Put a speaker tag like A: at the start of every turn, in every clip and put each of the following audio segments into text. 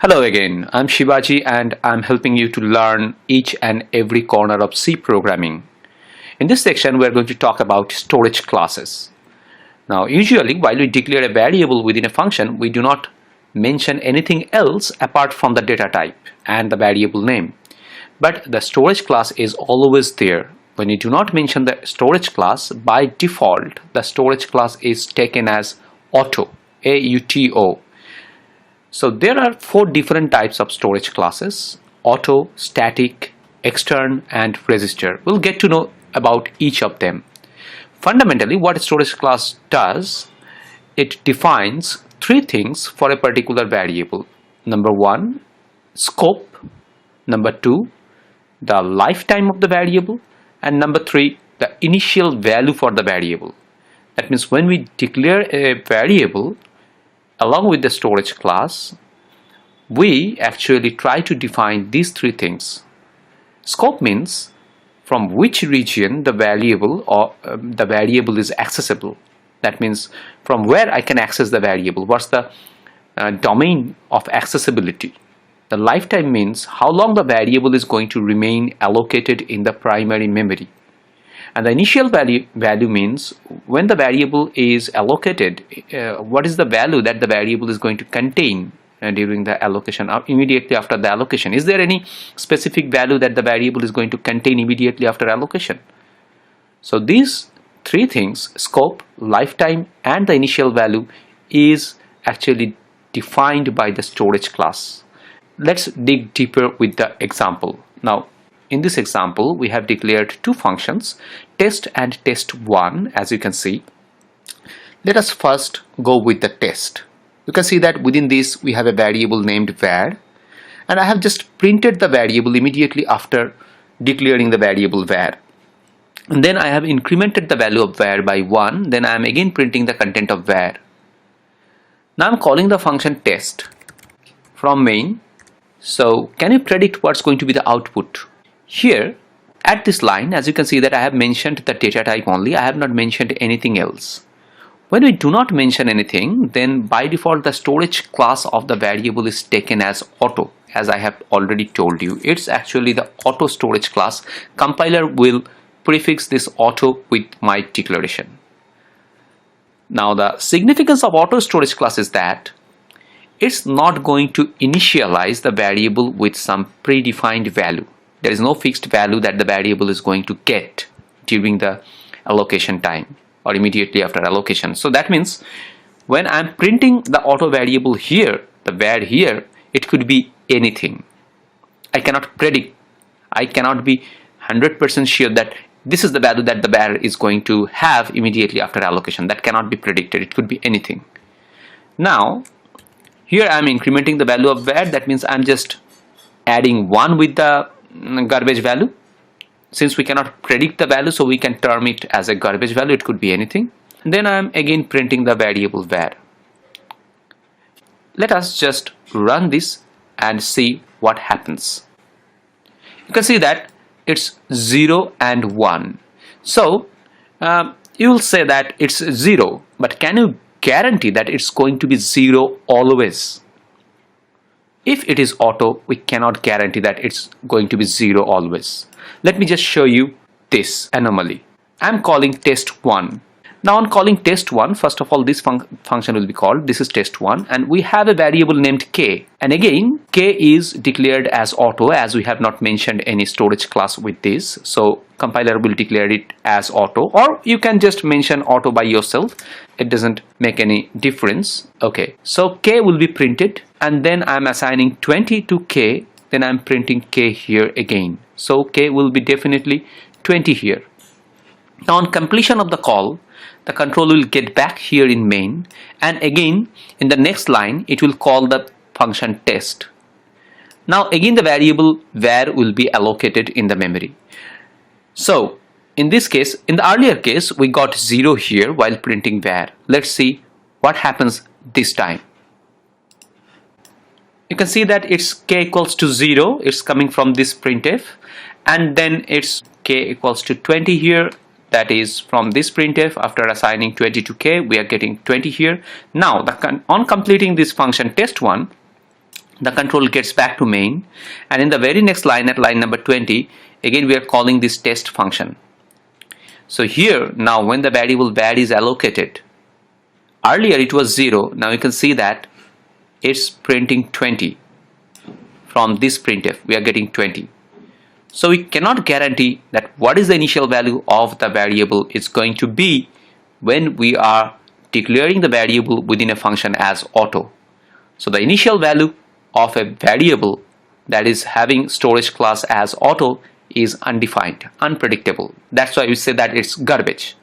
A: Hello again, I'm Shivaji and I'm helping you to learn each and every corner of C programming. In this section, we're going to talk about storage classes. Now, usually while we declare a variable within a function, we do not mention anything else apart from the data type and the variable name. But the storage class is always there. When you do not mention the storage class, by default, the storage class is taken as auto, A-U-T-O. So there are four different types of storage classes: auto, static, extern, and register. We'll get to know about each of them. Fundamentally, what a storage class does, it defines three things for a particular variable. Number one, scope. Number two, the lifetime of the variable. And number three, the initial value for the variable. That means when we declare a variable along with the storage class, we actually try to define these three things. Scope means from which region the variable is accessible. That means from where I can access the variable. What's the domain of accessibility? The lifetime means how long the variable is going to remain allocated in the primary memory. And the initial value means when the variable is allocated, what is the value that the variable is going to contain during the allocation, immediately after the allocation. Is there any specific value that the variable is going to contain immediately after allocation? So these three things, scope, lifetime, and the initial value, is actually defined by the storage class. Let's dig deeper with the example. Now, in this example, we have declared two functions, test and test1, as you can see. Let us first go with the test. You can see that within this we have a variable named var, and I have just printed the variable immediately after declaring the variable var. And then I have incremented the value of var by 1, then I am again printing the content of var. Now I am calling the function test from main. So can you predict what's going to be the output? Here at this line, as you can see that I have mentioned the data type only, I have not mentioned anything else. When we do not mention anything, then by default the storage class of the variable is taken as auto. As I have already told you, it's actually the auto storage class. Compiler will prefix this auto with my declaration. Now the significance of auto storage class is that it's not going to initialize the variable with some predefined value. There is no fixed value that the variable is going to get during the allocation time or immediately after allocation. So that means when I'm printing the auto variable here, the var here, it could be anything. I cannot predict. I cannot be 100% sure that this is the value that the var is going to have immediately after allocation. That cannot be predicted. It could be anything. Now, here I am incrementing the value of var. That means I'm just adding 1 with the garbage value. Since we cannot predict the value, so we can term it as a garbage value. It could be anything. And then I am again printing the variable var. Let us just run this and see what happens. You can see that it's 0 and 1. So you will say that it's 0, but can you guarantee that it's going to be 0 always? If it is auto, we cannot guarantee that it's going to be 0 always. Let me just show you this anomaly. I'm calling test1. Now on calling test1, first of all, this function will be called. This is test1, and we have a variable named k. And again, k is declared as auto, as we have not mentioned any storage class with this. So compiler will declare it as auto, or you can just mention auto by yourself. It doesn't make any difference. Okay, so k will be printed, and then I'm assigning 20 to k. Then I'm printing k here again. So k will be definitely 20 here. Now on completion of the call, the control will get back here in main, and again in the next line it will call the function test. Now again the variable var will be allocated in the memory. So in this case, in the earlier case, we got 0 here while printing var. Let's see what happens this time. You can see that it's k equals to 0. It's coming from this printf, and then it's k equals to 20 here. That is from this printf. After assigning 20 to k, we are getting 20 here. Now on completing this function test1, the control gets back to main, and in the very next line, at line number 20, again we are calling this test function. So here, now when the variable var is allocated, earlier it was 0, now you can see that it's printing 20. From this printf we are getting 20. So we cannot guarantee that what is the initial value of the variable is going to be when we are declaring the variable within a function as auto. So the initial value of a variable that is having storage class as auto is undefined, unpredictable. That's why we say that it's garbage.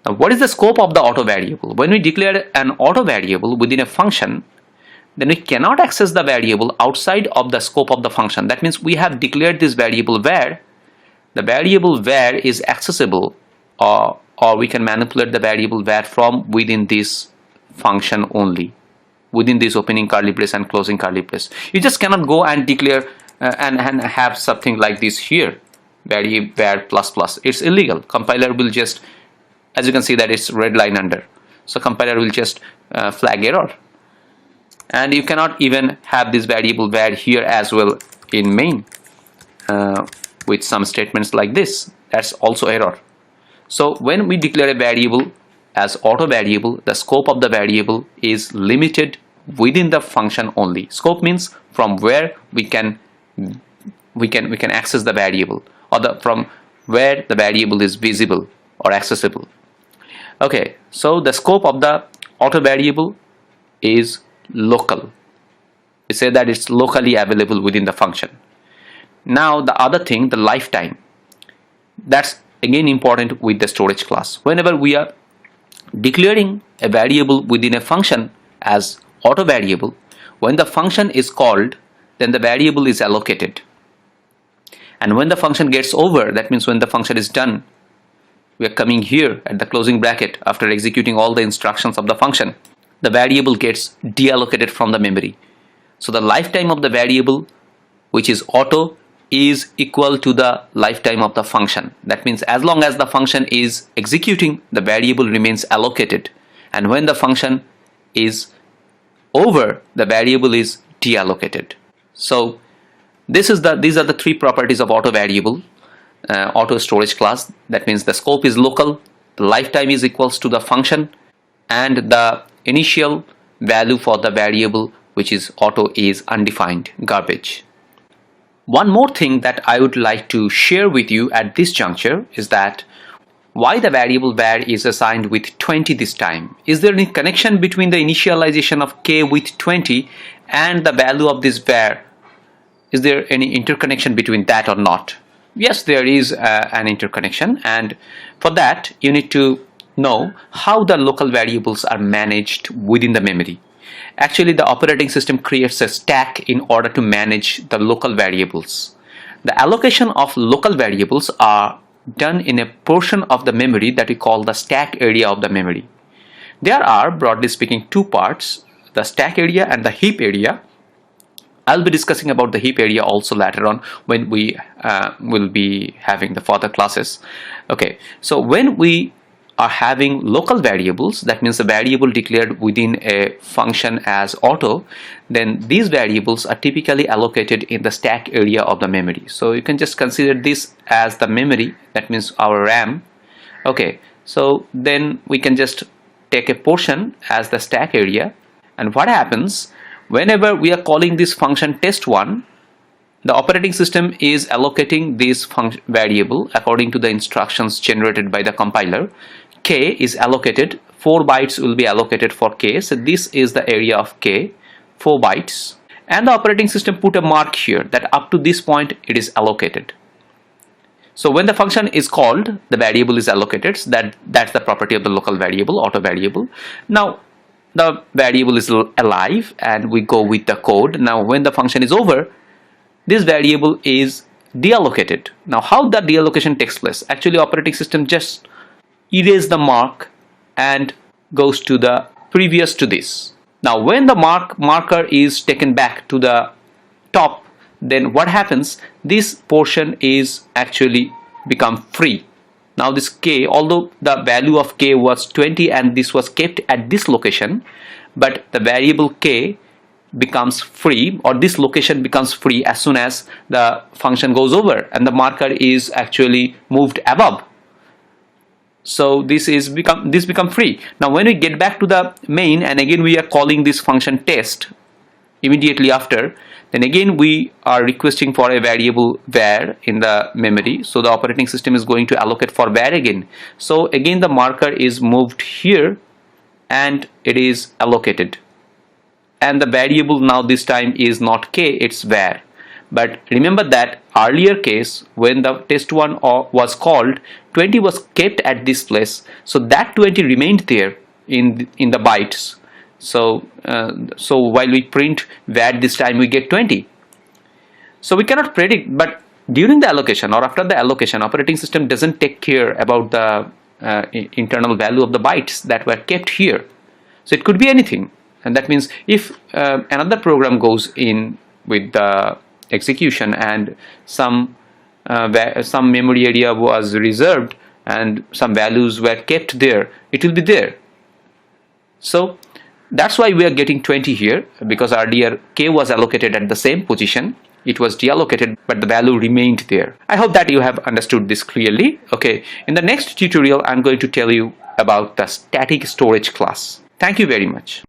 A: Now, what is the scope of the auto variable? When we declare an auto variable within a function, then we cannot access the variable outside of the scope of the function. That means we have declared this variable var. The variable var is accessible, or we can manipulate the variable var from within this function only, within this opening curly brace and closing curly brace. You just cannot go and declare and have something like this here, var plus plus. It's illegal. Compiler will just, as you can see that it's red line under, so compiler will just flag error. And you cannot even have this variable var here as well in main with some statements like this. That's also error. So when we declare a variable as auto variable, the scope of the variable is limited within the function only. Scope means from where we can access the variable, or from where the variable is visible or accessible. Okay, so the scope of the auto variable is local. We say that it's locally available within the function. Now the other thing, the lifetime, that's again important with the storage class. Whenever we are declaring a variable within a function as auto variable, when the function is called, then the variable is allocated, and when the function gets over, that means when the function is done, we are coming here at the closing bracket after executing all the instructions of the function, the variable gets deallocated from the memory. So the lifetime of the variable, which is auto, is equal to the lifetime of the function. That means as long as the function is executing, the variable remains allocated, and when the function is over, the variable is deallocated. So these are the three properties of auto variable, auto storage class. That means the scope is local, the lifetime is equals to the function, and the initial value for the variable, which is auto, is undefined, garbage. One more thing that I would like to share with you at this juncture is that why the variable var is assigned with 20 this time. Is there any connection between the initialization of k with 20 and the value of this var? Is there any interconnection between that or not? Yes, there is an interconnection, and for that you need to know how the local variables are managed within the memory. Actually, the operating system creates a stack in order to manage the local variables. The allocation of local variables are done in a portion of the memory that we call the stack area of the memory. There are, broadly speaking, two parts, the stack area and the heap area. I'll be discussing about the heap area also later on when we will be having the further classes. Okay, so when we are having local variables, that means the variable declared within a function as auto, then these variables are typically allocated in the stack area of the memory. So you can just consider this as the memory, that means our RAM. Okay, so then we can just take a portion as the stack area, and what happens whenever we are calling this function test1, the operating system is allocating this variable according to the instructions generated by the compiler. K is allocated, 4 bytes will be allocated for K, so this is the area of K, 4 bytes, and the operating system put a mark here that up to this point it is allocated. So when the function is called, the variable is allocated. So that's the property of the local variable, auto variable. Now the variable is alive and we go with the code. Now when the function is over, this variable is deallocated. Now how that deallocation takes place? Actually, operating system just erase the mark and goes to the previous to this. Now when the marker is taken back to the top, then what happens? This portion is actually become free. Now this K, although the value of K was 20 and this was kept at this location, but the variable K becomes free, or this location becomes free as soon as the function goes over and the marker is actually moved above. So this become free. Now when we get back to the main and again we are calling this function test immediately after, then again we are requesting for a variable var in the memory. So the operating system is going to allocate for var again. So again the marker is moved here and it is allocated. And the variable now this time is not k, it's var. But remember that earlier case when the test1 was called, 20 was kept at this place. So that 20 remained there in the bytes. So while we print var this time we get 20. So we cannot predict, but during the allocation or after the allocation, operating system doesn't take care about the internal value of the bytes that were kept here. So it could be anything. And that means if another program goes in with the execution and some memory area was reserved and some values were kept there, it will be there. So that's why we are getting 20 here, because earlier k was allocated at the same position. It was deallocated, but the value remained there. I hope that you have understood this clearly. Okay, in the next tutorial, I'm going to tell you about the static storage class. Thank you very much.